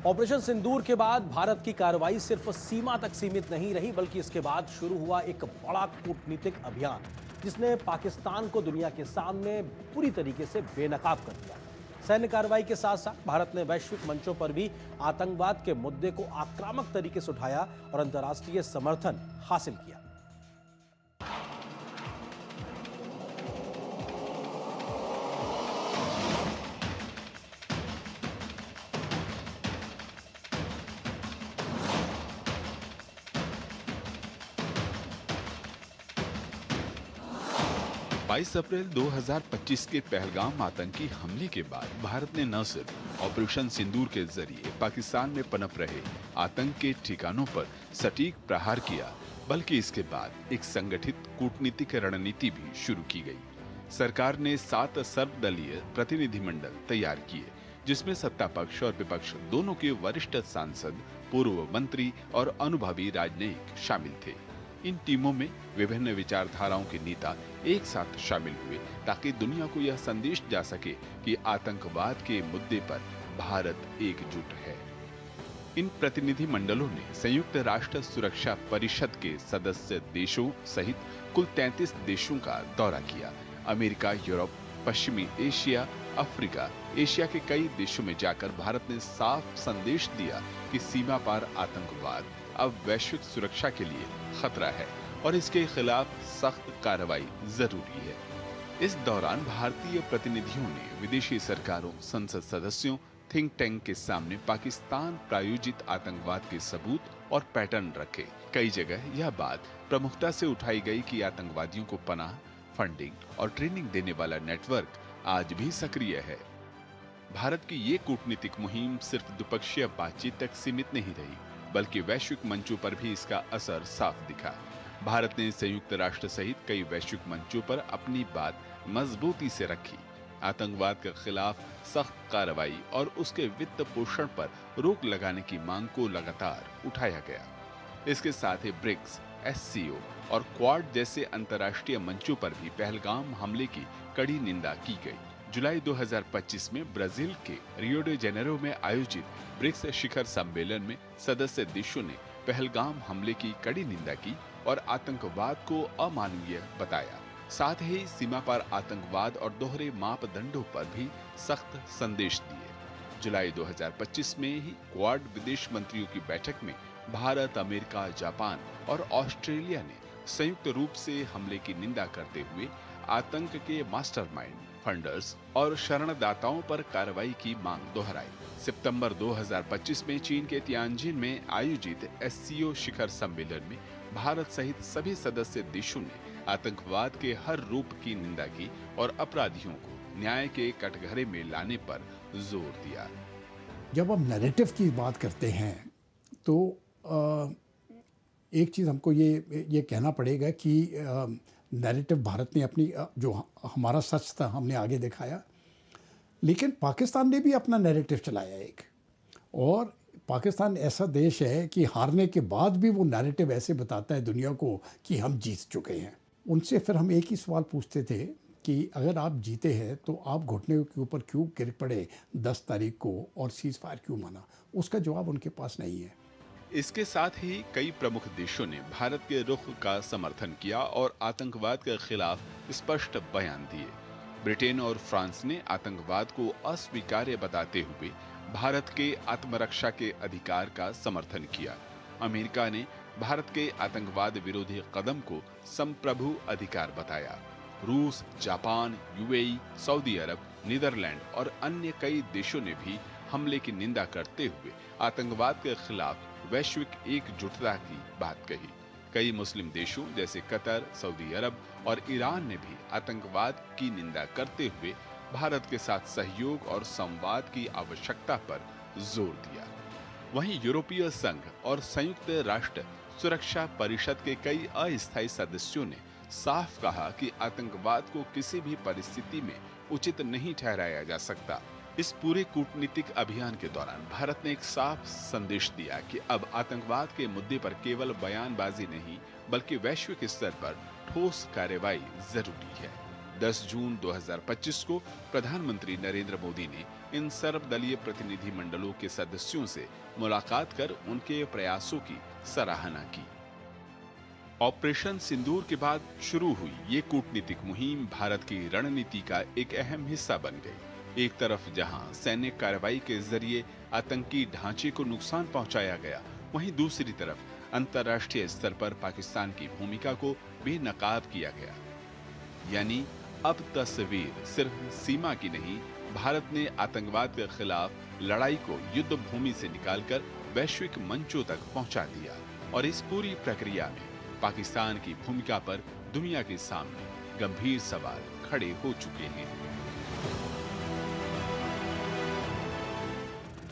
Operation सिंदूर के बाद भारत की कार्रवाई सिर्फ सीमा तक सीमित नहीं रही, बल्कि इसके बाद शुरू हुआ एक बड़ा कूटनीतिक अभियान जिसने पाकिस्तान को दुनिया के सामने पूरी तरीके से बेनकाब कर दिया। सैन्य कार्रवाई के साथ साथ भारत ने वैश्विक मंचों पर भी आतंकवाद के मुद्दे को आक्रामक तरीके से उठाया और अंतर्राष्ट्रीय समर्थन हासिल किया। 22 अप्रैल 2025 के पहलगाम आतंकी हमले के बाद भारत ने न सिर्फ ऑपरेशन सिंदूर के जरिए पाकिस्तान में पनप रहे आतंक के ठिकानों पर सटीक प्रहार किया, बल्कि इसके बाद एक संगठित कूटनीतिक रणनीति भी शुरू की गई। सरकार ने 7 सर्वदलीय प्रतिनिधिमंडल तैयार किए, जिसमें सत्ता पक्ष और विपक्ष दोनों के वरिष्ठ सांसद, पूर्व मंत्री और अनुभवी राजनयिक शामिल थे। इन टीमों में विभिन्न विचारधाराओं के नेता एक साथ शामिल हुए ताकि दुनिया को यह संदेश जा सके कि आतंकवाद के मुद्दे पर भारत एकजुट है। इन प्रतिनिधि मंडलों ने संयुक्त राष्ट्र सुरक्षा परिषद के सदस्य देशों सहित कुल 33 देशों का दौरा किया। अमेरिका, यूरोप, पश्चिमी एशिया, अफ्रीका, एशिया के कई देशों में जाकर भारत ने साफ संदेश दिया कि सीमा पार आतंकवाद अब वैश्विक सुरक्षा के लिए खतरा है और इसके खिलाफ सख्त कार्रवाई जरूरी है। इस दौरान भारतीय प्रतिनिधियों ने विदेशी सरकारों, संसद सदस्यों, थिंक टैंक के सामने पाकिस्तान प्रायोजित आतंकवाद के सबूत और पैटर्न रखे। कई जगह यह बात प्रमुखता से उठाई गई कि आतंकवादियों को पनाह, फंडिंग और ट्रेनिंग देने वाला नेटवर्क आज भी सक्रिय है। भारत की ये कूटनीतिक मुहिम सिर्फ द्विपक्षीय बातचीत तक सीमित नहीं रही, बल्कि वैश्विक मंचों पर भी इसका असर साफ दिखा। भारत ने संयुक्त राष्ट्र सहित कई वैश्विक मंचों पर अपनी बात मजबूती से रखी। आतंकवाद के खिलाफ सख्त कार्रवाई और उसके वित्त पोषण पर रोक लगाने की मांग को लगातार उठाया गया। इसके साथ ही ब्रिक्स, एससीओ और क्वाड जैसे अंतर्राष्ट्रीय मंचों पर भी पहलगाम हमले की कड़ी निंदा की गई। जुलाई 2025 में ब्राजील के रियो डी जेनेरो में आयोजित ब्रिक्स शिखर सम्मेलन में सदस्य देशों ने पहलगाम हमले की कड़ी निंदा की और आतंकवाद को अमानवीय बताया। साथ ही सीमा पार आतंकवाद और दोहरे मापदंडों पर भी सख्त संदेश दिए। जुलाई 2025 में ही क्वाड विदेश मंत्रियों की बैठक में भारत, अमेरिका, जापान और ऑस्ट्रेलिया ने संयुक्त रूप से हमले की निंदा करते हुए आतंक के मास्टरमाइंड, फंडर्स और शरणदाताओं पर कार्रवाई की मांग दोहराई। सितंबर 2025 में चीन के तियानजिन में आयोजित एससीओ शिखर सम्मेलन में भारत सहित सभी सदस्य देशों ने आतंकवाद के हर रूप की निंदा की और अपराधियों को न्याय के कटघरे में लाने पर जोर दिया। जब हम नैरेटिव की बात करते हैं तो एक चीज़ हमको ये कहना पड़ेगा कि नैरेटिव भारत ने अपनी जो हमारा सच था हमने आगे दिखाया, लेकिन पाकिस्तान ने भी अपना नैरेटिव चलाया एक। और पाकिस्तान ऐसा देश है कि हारने के बाद भी वो नैरेटिव ऐसे बताता है दुनिया को कि हम जीत चुके हैं। उनसे फिर हम एक ही सवाल पूछते थे कि अगर आप जीते हैं तो आप घुटने के ऊपर क्यों गिर पड़े 10 तारीख को और सीज फायर क्यों माना? उसका जवाब उनके पास नहीं है। इसके साथ ही कई प्रमुख देशों ने भारत के रुख का समर्थन किया और आतंकवाद के खिलाफ स्पष्ट बयान दिए। ब्रिटेन और फ्रांस ने आतंकवाद को अस्वीकार्य बताते हुए भारत के आत्मरक्षा के अधिकार का समर्थन किया। अमेरिका ने भारत के आतंकवाद विरोधी कदम को संप्रभु अधिकार बताया। रूस, जापान, यूएई, सऊदी अरब, नीदरलैंड और अन्य कई देशों ने भी हमले की निंदा करते हुए आतंकवाद के खिलाफ वैश्विक एकजुटता की बात कही। कई मुस्लिम देशों जैसे कतर, सऊदी अरब और ईरान ने भी आतंकवाद की निंदा करते हुए भारत के साथ सहयोग और संवाद की आवश्यकता पर जोर दिया। वहीं यूरोपीय संघ और संयुक्त राष्ट्र सुरक्षा परिषद के कई अस्थायी सदस्यों ने साफ कहा कि आतंकवाद को किसी भी परिस्थिति में उचित नहीं ठहराया जा सकता। इस पूरे कूटनीतिक अभियान के दौरान भारत ने एक साफ संदेश दिया कि अब आतंकवाद के मुद्दे पर केवल बयानबाजी नहीं, बल्कि वैश्विक स्तर पर ठोस कार्रवाई जरूरी है। 10 जून 2025 को प्रधानमंत्री नरेंद्र मोदी ने इन सर्वदलीय प्रतिनिधि मंडलों के सदस्यों से मुलाकात कर उनके प्रयासों की सराहना की। ऑपरेशन सिंदूर के बाद शुरू हुई ये कूटनीतिक मुहिम भारत की रणनीति का एक अहम हिस्सा बन गई। एक तरफ जहां सैन्य कार्रवाई के जरिए आतंकी ढांचे को नुकसान पहुंचाया गया, वहीं दूसरी तरफ अंतर्राष्ट्रीय स्तर पर पाकिस्तान की भूमिका को बेनकाब किया गया। यानी अब तस्वीर सिर्फ सीमा की नहीं, भारत ने आतंकवाद के खिलाफ लड़ाई को युद्ध भूमि से निकालकर वैश्विक मंचों तक पहुंचा दिया। और इस पूरी प्रक्रिया में पाकिस्तान की भूमिका पर दुनिया के सामने गंभीर सवाल खड़े हो चुके हैं।